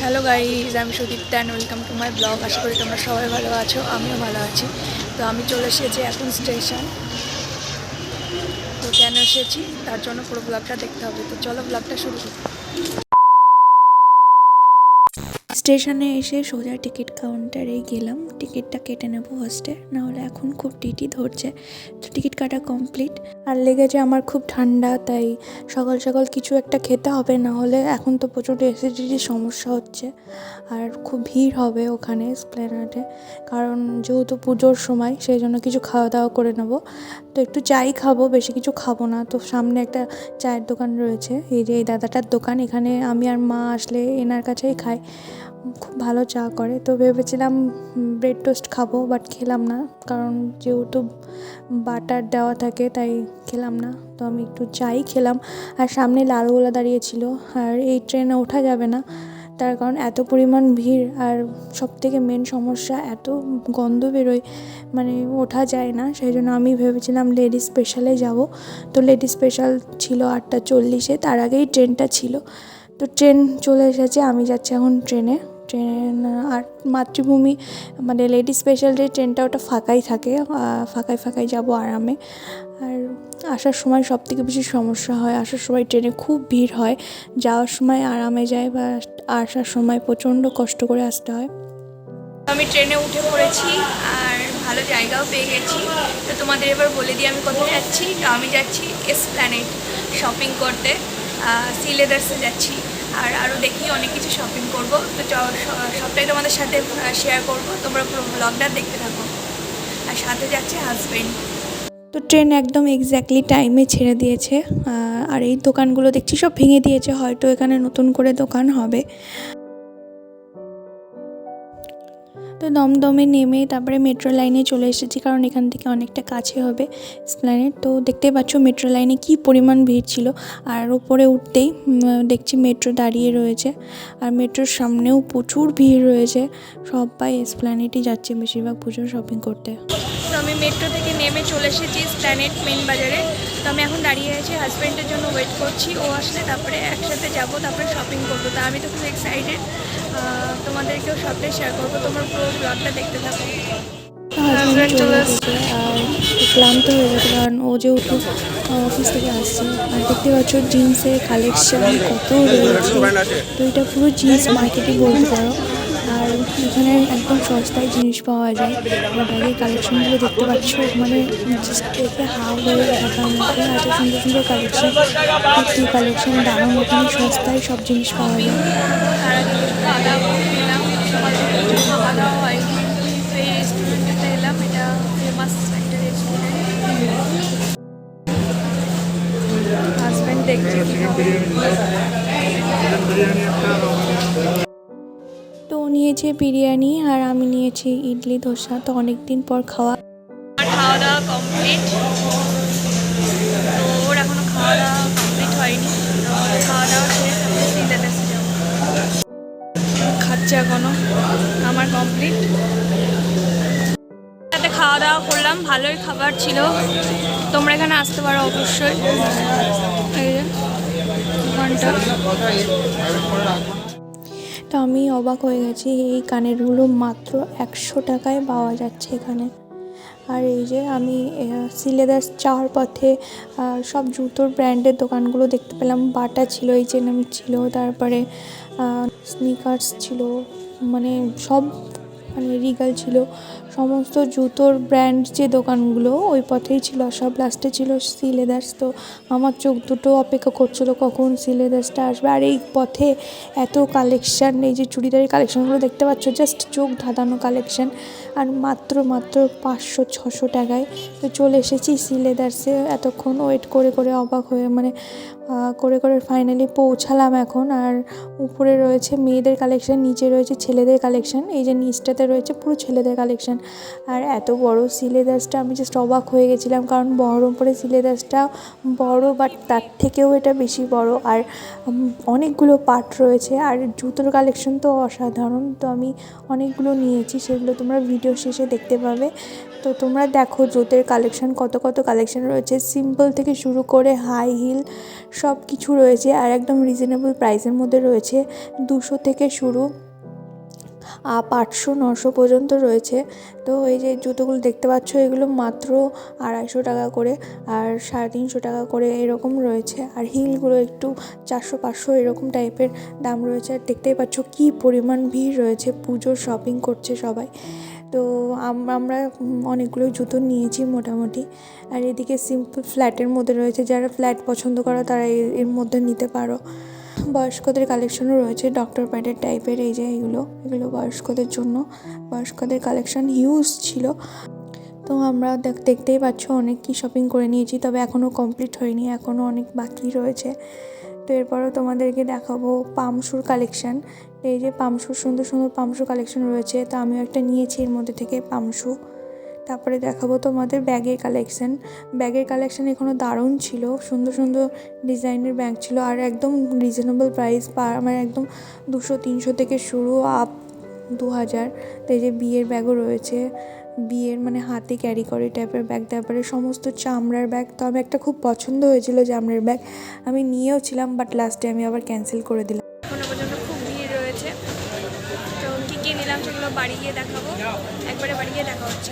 Hello guys, আমি Sudipta and welcome to my blog. আশা করি তোমরা সবাই ভালো আছো, আমিও ভালো আছি। তো আমি চলে এসেছি এখন স্টেশন। তো কেন এসেছি তার জন্য পুরো ব্লগটা দেখতে হবে। তো চলো ব্লগটা শুরু করি। স্টেশনে এসে সোজা টিকিট কাউন্টারে গেলাম, টিকিটটা কেটে নেবো ফার্স্টে, নাহলে এখন খুব টিটি ধরছে। তো টিকিট কাটা কমপ্লিট। আর লেগেছে আমার খুব ঠান্ডা, তাই সকাল সকাল কিছু একটা খেতে হবে, নাহলে এখন তো প্রচুর অ্যাসিডিটির সমস্যা হচ্ছে। আর খুব ভিড় হবে ওখানে এসপ্ল্যানেডে, কারণ যেহেতু পুজোর সময়, সেই জন্য কিছু খাওয়া দাওয়া করে নেবো। তো একটু চাই খাবো, বেশি কিছু খাবো না। তো সামনে একটা চায়ের দোকান রয়েছে, এই যে এই দাদাটার দোকান। এখানে আমি আর মা আসলে এনার কাছেই খাই, খুব ভালো চা করে। তো ভেবেছিলাম ব্রেড টোস্ট খাবো, বাট খেলাম না, কারণ যেহেতু বাটার দেওয়া থাকে তাই খেলাম না। তো আমি একটু চাই খেলাম। আর সামনে লালগোলা দাঁড়িয়েছিল, আর এই ট্রেনে ওঠা যাবে না, তার কারণ এত পরিমাণ ভিড়। আর সবথেকে মেন সমস্যা, এত গন্ধ বেরোয়, মানে ওঠা যায় না। সেই জন্য আমি ভেবেছিলাম লেডিস স্পেশালে যাব। তো লেডিস স্পেশাল ছিল 8:40-এ, তার আগেই ট্রেনটা ছিল। তো ট্রেন চলে এসেছে, আমি যাচ্ছি এখন ট্রেন। আর মাতৃভূমি মানে লেডিস স্পেশাল যে ট্রেনটা, ওটা ফাঁকাই থাকে, ফাঁকায় যাব আরামে। আর আসার সময় সবথেকে বেশি সমস্যা হয়, আসার সময় ট্রেনে খুব ভিড় হয়, যাওয়ার সময় আরামে যায়, বা আসার সময় প্রচণ্ড কষ্ট করে আসতে হয়। আমি ট্রেনে উঠে পড়েছি, আর ভালো জায়গাও পেয়ে গেছি। তো তোমাদের এবার বলে দিই আমি কোথায় যাচ্ছি। তো আমি যাচ্ছি এসপ্ল্যানেড শপিং করতে, সি লেদার্সে যাচ্ছি। আর আরও দেখি অনেক কিছু শপিং করব। তো সবটাই তোমাদের সাথে শেয়ার করব, তোমরা পুরো ব্লগটা দেখতে থাকো। আর সাথে যাচ্ছে হাজব্যান্ড। তো ট্রেন একদম এক্স্যাক্টলি টাইমে ছেড়ে দিয়েছে। আর এই দোকানগুলো দেখছি সব ভেঙে দিয়েছে, হয়তো এখানে নতুন করে দোকান হবে। তো দমদমে নেমে তারপরে মেট্রো লাইনে চলে এসেছি, কারণ এখান থেকে অনেকটা কাছে হবে এসপ্ল্যানেড। তো দেখতেই পাচ্ছ মেট্রো লাইনে কী পরিমাণ ভিড় ছিল। আর উপরে উঠতেই দেখছি মেট্রো দাঁড়িয়ে রয়েছে, আর মেট্রোর সামনেও প্রচুর ভিড় রয়েছে। সবাই এসপ্ল্যানেডই যাচ্ছে বেশিরভাগ পুজোর শপিং করতে। তো আমি মেট্রো থেকে নেমে চলে এসেছি এসপ্ল্যানেড মেন বাজারে। তো আমি এখন দাঁড়িয়ে আছি, হাজব্যান্ডের জন্য ওয়েট করছি। ও আসলে তারপরে একসাথে যাব, তারপরে শপিং করবো। তা আমি তো খুব এক্সাইটেড, তোমাদেরকেও সবটাই শেয়ার করবো। তোমরা পুরো ব্লগটা দেখতে থাকো। হাজব্যান্ড চলে আসছে, আর ক্লান্ত হয়ে গেছে, কারণ ও যেহেতু অফিস থেকে আসছে। আর দেখতে পাচ্ছ জিন্সের কালেকশন কত রয়েছে। তো এটা পুরো জিন্স মার্কেটই বলতে পারো। আর এখানে একদম সস্তায় জিনিস পাওয়া যায়। আর ব্যাগের কালেকশনগুলো দেখতে পাচ্ছ, মানে জাস্ট দেখে হাও হয়ে থাকার মধ্যে এত সুন্দর সুন্দর কালেকশন। কুর্তি কালেকশন, দারুণ, এখানে সস্তায় সব জিনিস পাওয়া যায়। খাওয়া দাওয়া হয়নি, এই রেস্টুরেন্টটাতে এলাম। এটা ফেমাস একটা রেস্টুরেন্ট। হাজব্যান্ড দেখছে তো ও নিয়েছে বিরিয়ানি, আর আমি নিয়েছি ইডলি ধোসা। তো অনেক দিন পর খাওয়া দাওয়া কমপ্লিট। তো ওর এখনো খাওয়া দাওয়া কমপ্লিট হয়নি। খাওয়া দাওয়া শেষ, খাচ্ছে এখনো। আমার কমপ্লিট। সাথে খাওয়া দাওয়া করলাম, ভালোই খাবার ছিল। তোমরা এখানে আসতে পারো অবশ্যই। এই যে ঘন্টা। তো আমি অবাক হয়ে গেছি, এই কানেরগুলো মাত্র 100 টাকায় পাওয়া যাচ্ছে এখানে। আর এই যে আমি সি লেদার্স যাওয়ার পথে সব জুতোর ব্র্যান্ডের দোকানগুলো দেখতে পেলাম। বাটা ছিল, H&M ছিল, তারপরে স্নিকার্স ছিল, মানে সব, মানে রিগাল ছিল। সমস্ত জুতোর ব্র্যান্ড যে দোকানগুলো ওই পথেই ছিল, সব লাস্টে ছিল সি লেদার্স। তো আমার চোখ দুটো অপেক্ষা করছিল কখন সি লেদার্সটা আসবে। আর এই পথে এত কালেকশান, এই যে চুড়িদারের কালেকশানগুলো দেখতে পাচ্ছ, জাস্ট চোখ ধাঁধানো কালেকশান। আর মাত্র 500-600 টাকায়। তো চলে এসেছি সি লেদার্সে। এতক্ষণ ওয়েট করে করে অবাক হয়ে, মানে করে ফাইনালি পৌঁছালাম এখন। আর উপরে রয়েছে মেয়েদের কালেকশান, নিচে রয়েছে ছেলেদের কালেকশান। এই যে নিচটাতে রয়েছে পুরো ছেলেদের কালেকশান। আর এত বড় সি লেদার্সটা, আমি জাস্ট অবাক হয়ে গেছিলাম, কারণ বহরমপুরে সি লেদার্সটা বড়, বাট তার থেকেও এটা বেশি বড়। আর অনেকগুলো পার্ট রয়েছে, আর জুতোর কালেকশন তো অসাধারণ। তো আমি অনেকগুলো নিয়েছি, সেগুলো তোমরা ভিডিও ভিডিও শেষে দেখতে পাবে। তো তোমরা দেখো জুতোর কালেকশান কত কত কালেকশান রয়েছে, সিম্পল থেকে শুরু করে হাই হিল সব কিছু রয়েছে, আর একদম রিজনেবল প্রাইসের মধ্যে রয়েছে। 200 থেকে শুরু 800-900 পর্যন্ত রয়েছে। তো এই যে জুতোগুলো দেখতে পাচ্ছ এগুলো মাত্র 250 টাকা করে আর 350 টাকা করে এরকম রয়েছে। আর হিলগুলো একটু 400-500 এরকম টাইপের দাম রয়েছে। আর দেখতেই পাচ্ছ কী পরিমাণ ভিড় রয়েছে, পুজোর শপিং করছে সবাই। তো আমরা অনেকগুলো জুতো নিয়েছি মোটামুটি। আর এদিকে সিম্পল ফ্ল্যাটের মধ্যে রয়েছে, যারা ফ্ল্যাট পছন্দ করো তারা এর মধ্যে নিতে পারো। বয়স্কদের কালেকশনও রয়েছে ডক্টর প্যাডের টাইপের, এই যে এগুলো বয়স্কদের জন্য। বয়স্কদের কালেকশন হিউজ ছিল। তো আমরা দেখতেই পাচ্ছ অনেক কি শপিং করে নিয়েছি, তবে এখনও কমপ্লিট হয়নি, এখনও অনেক বাকি রয়েছে। তো এরপরও তোমাদেরকে দেখাবো পামশুর কালেকশান। এই যে পামশুর সুন্দর সুন্দর পামশু কালেকশন রয়েছে, তো আমিও একটা নিয়েছি এর মধ্যে থেকে পামশু। তারপরে দেখাবো তোমাদের ব্যাগের কালেকশান এখনও দারুণ ছিল, সুন্দর সুন্দর ডিজাইনের ব্যাগ ছিল আর একদম রিজনেবল প্রাইস। আমার একদম 200-300 থেকে শুরু আপ 2000। তো এই যে বিয়ের ব্যাগও রয়েছে, বিয়ের মানে হাতে ক্যারি করে টাইপের ব্যাগ। তারপরে সমস্ত চামড়ার ব্যাগ, তো আমি একটা খুব পছন্দ হয়েছিল চামড়ার ব্যাগ, আমি নিয়েও ছিলাম, বাট লাস্টে আমি আবার ক্যান্সেল করে দিলাম। এখনো পর্যন্ত খুব ভিড় রয়েছে। তো কী নিলাম সেগুলো বাড়ি গিয়ে দেখাবো, একবারে বাড়ি গিয়ে দেখা হচ্ছে।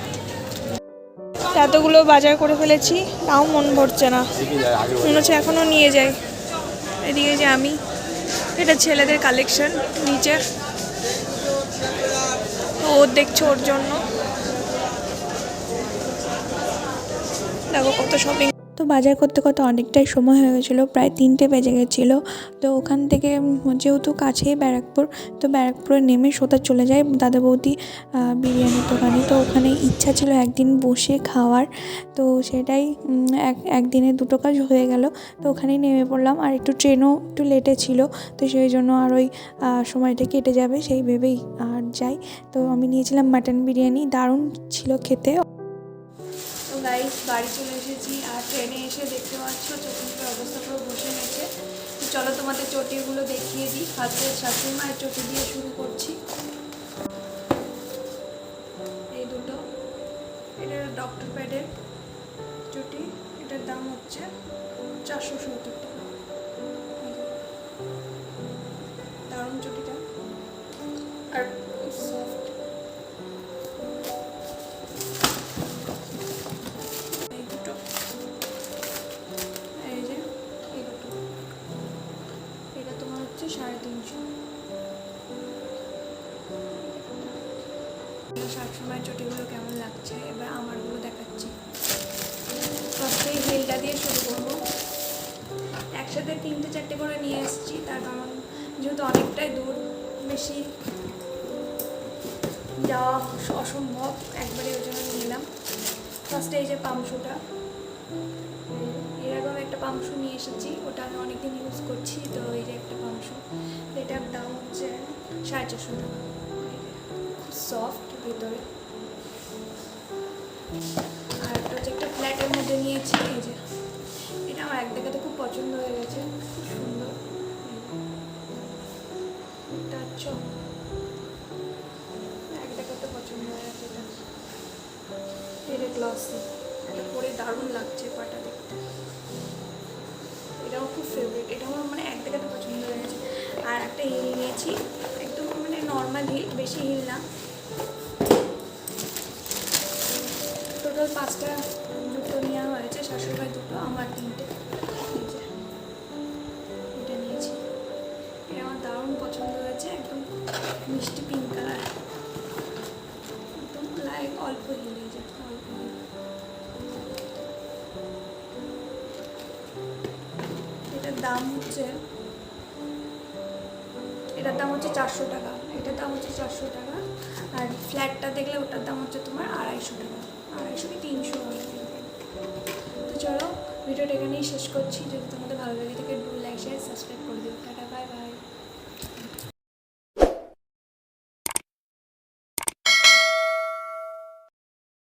এতগুলো বাজার করে ফেলেছি, তাও মন ভরছে না, মনে হচ্ছে এখনও নিয়ে যাই। এদিকে যে আমি, এটা ছেলেদের কালেকশন নিচে, তো ও দেখছো ওর জন্য। দেখো কত শপিং। তো বাজার করতে করতে অনেকটাই সময় হয়ে গেছিলো, প্রায় 3টে বেজে গেছিলো। তো ওখান থেকে যেহেতু কাছেই ব্যারাকপুর, তো ব্যারাকপুরে নেমে সোজা চলে যায় দাদা বৌদি বিরিয়ানির দোকানে। তো ওখানে ইচ্ছা ছিল একদিন বসে খাওয়ার, তো সেটাই একদিনে দুটো কাজ হয়ে গেল। তো ওখানেই নেমে পড়লাম, আর একটু ট্রেনও একটু লেটে ছিল, তো সেই জন্য আর ওই সময়টা কেটে যাবে সেই ভেবেই আর যাই। তো আমি নিয়েছিলাম মাটন বিরিয়ানি, দারুণ ছিল খেতে। তো গাইস বাড়ি চলে এসেছি, আর ট্রেনে এসে দেখতে পাচ্ছ চটির অবস্থা পুরো বসে গেছে। তো চলো তোমাদের চটিগুলো দেখিয়ে দিই। ফার্স্টে শাশুড়ি মায়ের চটি দিয়ে শুরু করছি। এই দুটো, এটা ডক্টর প্যাডের চটি, এটার দাম হচ্ছে 470 টাকা। দারুণ চটিটা, আর সফট। এটা তোমার হচ্ছে 350। সবসময় চটিগুলো কেমন লাগছে, এবার আমারগুলো দেখাচ্ছি। ফার্স্টে হিলটা দিয়ে শুরু করবো। একসাথে 3-4টে করে নিয়ে এসেছি, তার কারণ যেহেতু অনেকটাই দূর, বেশি যাওয়া অসম্ভব একবারে, ওই জন্য নিলাম। ফার্স্টে এই যে পামশুটা, এর আগেও একটা পামশু নিয়ে এসেছি, ওটা আমি অনেকদিন ইউজ করছি। তো এই যে একটা পামশু, এটার দাম হচ্ছে 450 টাকা। খুব সফট ভিতরে। আর একটা হচ্ছে একটা ফ্ল্যাটের মধ্যে নিয়েছি, এই যে এটা আমার এক দেখাতে খুব পছন্দ হয়ে গেছে, খুব সুন্দর। এটা হচ্ছে এক দেখাতে পছন্দ হয়ে গেছে। এটা গ্লসি, এটা পরে দারুণ লাগছে পাটা দেখতে। এটাও খুব ফেভারিট, এটা আমার মানে এক দেখাতে পছন্দ হয়ে গেছে। আর একটা হিল নিয়েছি, একদম মানে নর্মাল হিল, বেশি হিল না। টোটাল 5টা জুতো নেওয়া হয়েছে, শাশুড়ি ভাই 2টো, আমার 3টে। এটা নিয়েছি, এটা আমার দারুণ পছন্দ হয়েছে, একদম মিষ্টি পিঙ্ক কালার, একদম লাইক অল্প হিল, এই যে অল্প হিল। এটার দাম হচ্ছে 400 টাকা। এটার দাম হচ্ছে 400 টাকা। আর ফ্ল্যাটটা দেখলে ওটার দাম হচ্ছে তোমার 250 টাকা, 250 কি 300 হবে। তো চলো ভিডিওটা এখানেই শেষ করছি। যদি তোমাদের ভালো লেগে থাকে